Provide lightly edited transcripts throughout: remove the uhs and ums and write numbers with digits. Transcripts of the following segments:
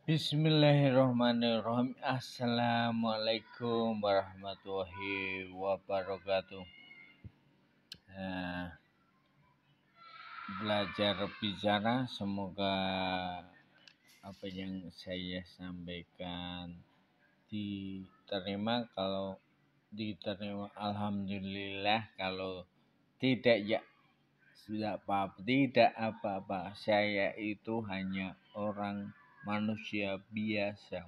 Bismillahirrahmanirrahim. Assalamualaikum warahmatullahi wabarakatuh. Nah, belajar bicara, semoga apa yang saya sampaikan diterima. Kalau diterima, alhamdulillah. Kalau tidak, ya sudah apa-apa. Tidak apa-apa. Saya itu hanya orang manusia biasa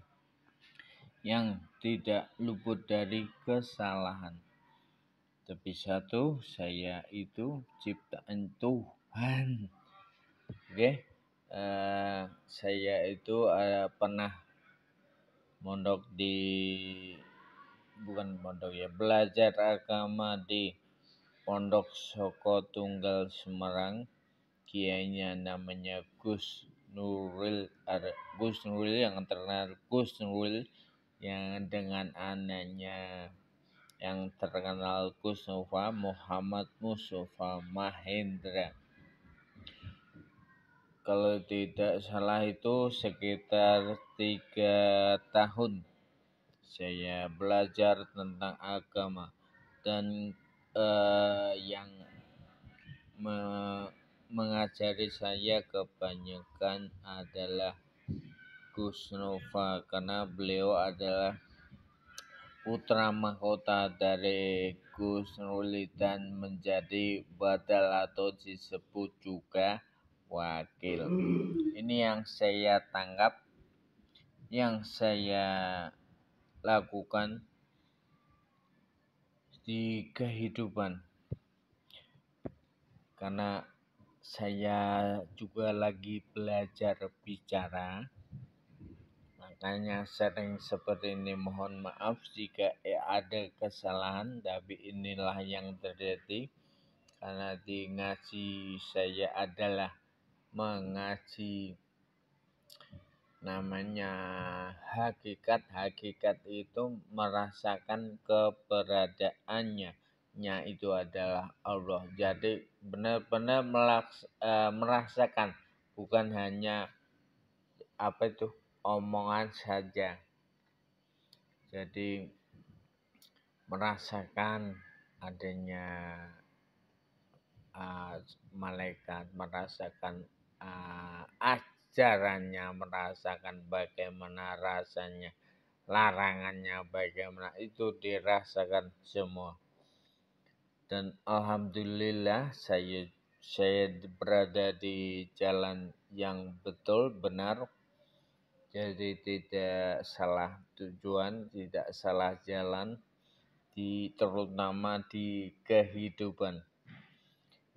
yang tidak luput dari kesalahan. Tapi satu, saya itu ciptaan Tuhan. Oke, saya itu pernah mondok di bukan mondok ya, belajar agama di Pondok Soko Tunggal Semarang. Kiainya namanya Gus Nuril yang terkenal Gus Nuril, yang dengan anaknya yang terkenal Gus Nova Muhammad Mustafa Mahendra. Kalau tidak salah itu sekitar 3 tahun saya belajar tentang agama, dan yang mengajari saya kebanyakan adalah Gus Nova, karena beliau adalah putra mahkota dari Gus Nurli dan menjadi badal atau disebut juga wakil. Ini yang saya tangkap, yang saya lakukan di kehidupan, karena saya juga lagi belajar bicara. Makanya sering seperti ini. Mohon maaf jika ada kesalahan, tapi inilah yang terjadi. Karena di ngaji saya adalah mengaji namanya hakikat. Hakikat itu merasakan keberadaannya. Nya itu adalah Allah. Jadi benar-benar merasakan, bukan hanya omongan saja. Jadi merasakan adanya malaikat, merasakan ajarannya, merasakan bagaimana rasanya, larangannya bagaimana, itu dirasakan semua. Dan alhamdulillah saya berada di jalan yang betul, benar. Jadi tidak salah tujuan, tidak salah jalan, terutama di kehidupan.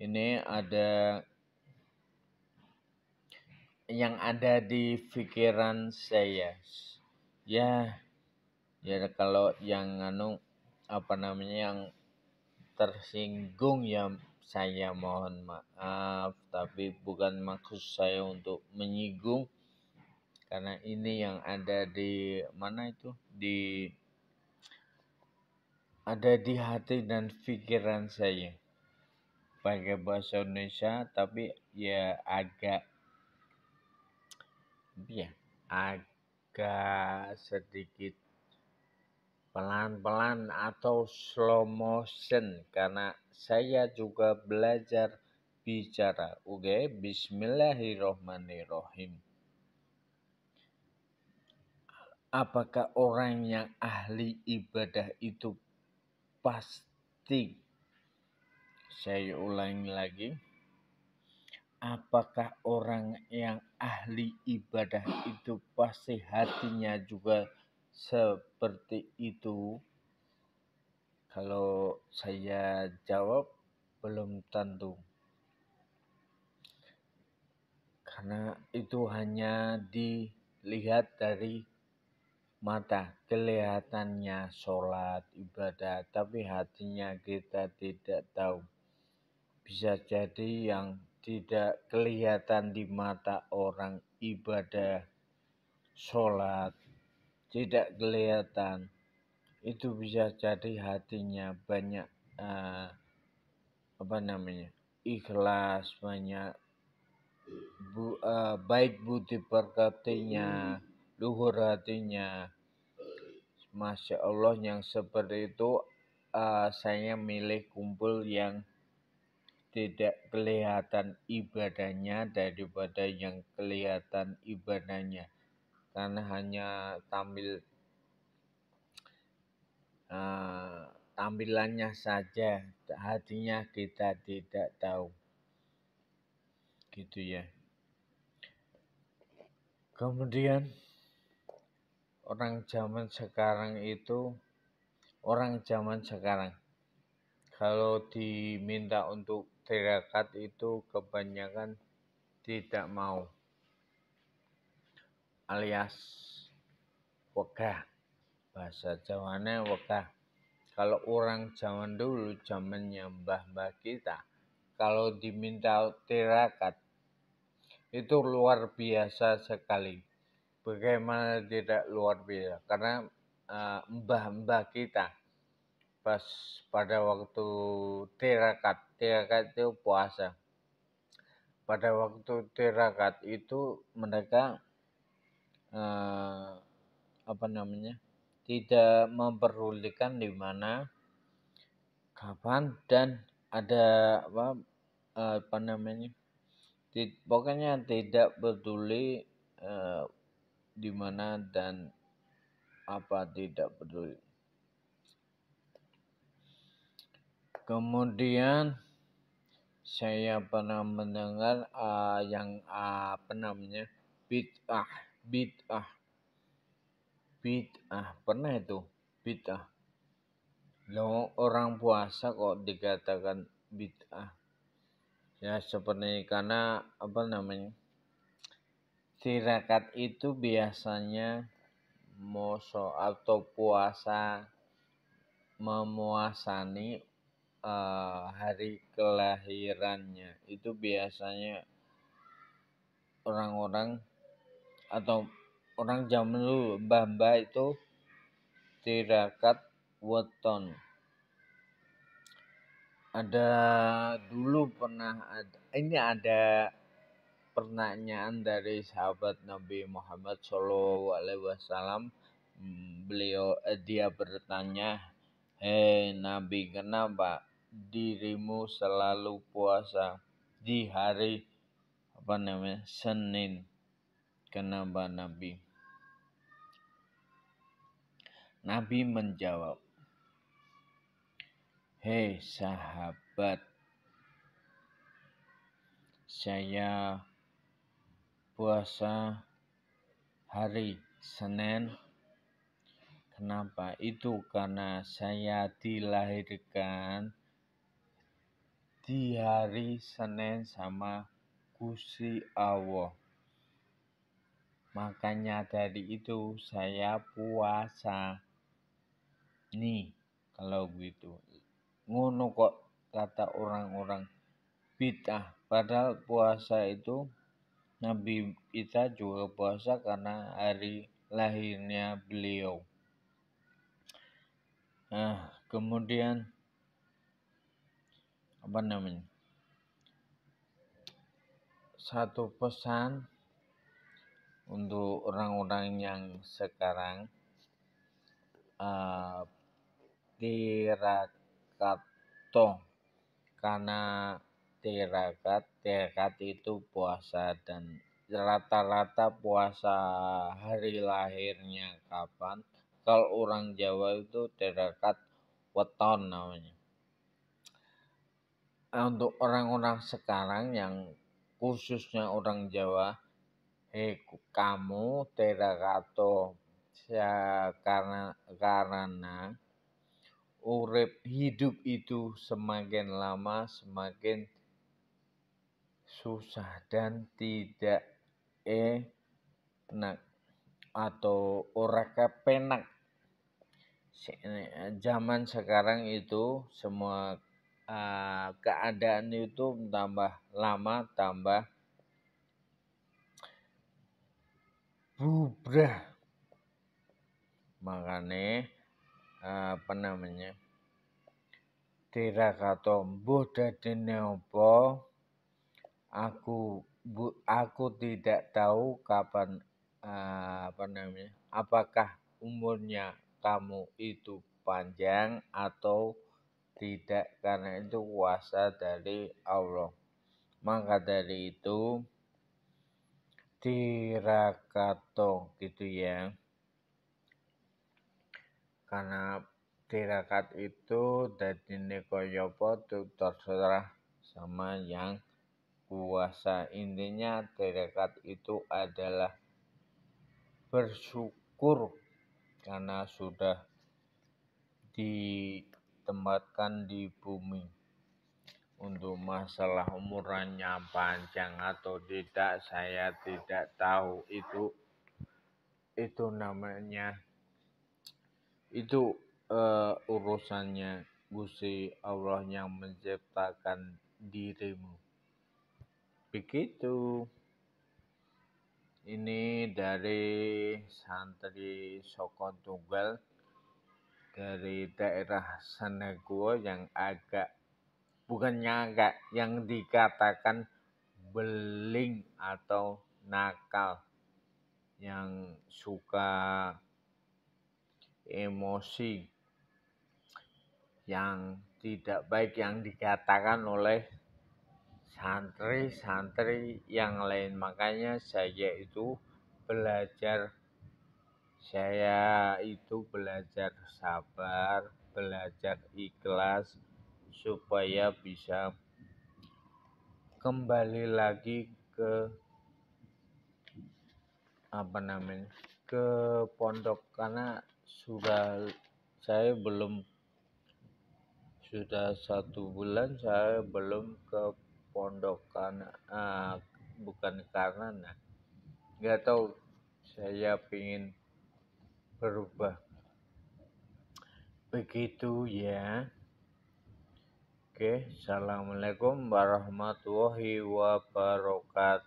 Ini ada yang ada di pikiran saya. Ya kalau yang yang tersinggung, ya saya mohon maaf, tapi bukan maksud saya untuk menyinggung. Karena ini yang ada di ada di hati dan pikiran saya. Pakai bahasa Indonesia, tapi ya agak sedikit pelan-pelan atau slow motion, karena saya juga belajar bicara. Oke, bismillahirrahmanirrahim. Apakah orang yang ahli ibadah itu pasti, saya ulangi lagi, apakah orang yang ahli ibadah itu pasti hatinya juga seperti itu? Kalau saya jawab, belum tentu. Karena itu hanya dilihat dari mata, kelihatannya sholat, ibadah, tapi hatinya kita tidak tahu. Bisa jadi yang tidak kelihatan di mata orang ibadah, sholat, tidak kelihatan, itu bisa jadi hatinya banyak ikhlas, banyak baik budi pekertinya, luhur hatinya. Masya Allah, yang seperti itu saya milih kumpul yang tidak kelihatan ibadahnya daripada yang kelihatan ibadahnya. Karena hanya tampilannya saja, hatinya kita tidak tahu. Gitu ya. Kemudian orang zaman sekarang kalau diminta untuk tirakat itu kebanyakan tidak mau, alias wegah. Bahasa Jawane wegah. Kalau orang zaman dulu, zamannya mbah-mbah kita, kalau diminta tirakat itu luar biasa sekali. Bagaimana tidak luar biasa? Karena mbah-mbah kita pas pada waktu tirakat itu puasa. Pada waktu tirakat itu mereka tidak memperdulikan di mana, kapan, dan ada pokoknya tidak peduli di mana dan tidak peduli. Kemudian saya pernah mendengar yang bid'ah pernah itu bid'ah. Loh, orang puasa kok dikatakan bid'ah? Ya seperti karena tirakat itu biasanya moso atau puasa memuasani hari kelahirannya. Itu biasanya orang-orang atau orang zaman dulu, mbah-mbah itu tirakat weton. Ada pertanyaan dari sahabat Nabi Muhammad SAW. Dia bertanya, "Hei Nabi, kenapa dirimu selalu puasa di hari Senin? Kenapa Nabi?" Nabi menjawab, "Hei sahabat, saya puasa hari Senin. Kenapa? Itu karena saya dilahirkan di hari Senin sama Gusti Allah. Makanya dari itu saya puasa." Nih, kalau gitu. Ngono kok kata orang-orang bid'ah. Padahal puasa itu Nabi kita juga puasa karena hari lahirnya beliau. Nah, kemudian satu pesan untuk orang-orang yang sekarang, tirakat karena tirakat itu puasa, dan rata-rata puasa hari lahirnya kapan. Kalau orang Jawa itu tirakat weton namanya. Untuk orang-orang sekarang yang khususnya orang Jawa, kamu terakato karena hidup itu semakin lama semakin susah dan tidak enak atau ora kepenak. Zaman sekarang itu semua keadaan itu tambah lama tambah bubrah. Makanya tirakato mbuh dadine apa, aku tidak tahu kapan apa namanya, apakah umurnya kamu itu panjang atau tidak, karena itu kuasa dari Allah. Maka dari itu dirakato gitu ya. Karena tirakat itu dadine kaya apa tuh terserah sama yang kuasa. Intinya tirakat itu adalah bersyukur karena sudah ditempatkan di bumi. Untuk masalah umurnya panjang atau tidak, saya tidak tahu. Itu namanya, itu urusannya Gusti Allah yang menciptakan dirimu. Begitu. Ini dari santri Soko Tunggal dari daerah Seneguo yang bukannya agak, yang dikatakan beling atau nakal, yang suka emosi, yang tidak baik yang dikatakan oleh santri-santri yang lain. Makanya saya itu belajar sabar, belajar ikhlas supaya bisa kembali lagi ke ke pondok, karena saya belum sudah 1 bulan saya belum ke pondok, karena bukan karena nggak tahu, saya ingin berubah. Begitu ya. Oke, assalamualaikum warahmatullahi wabarakatuh.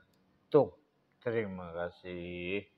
Terima kasih.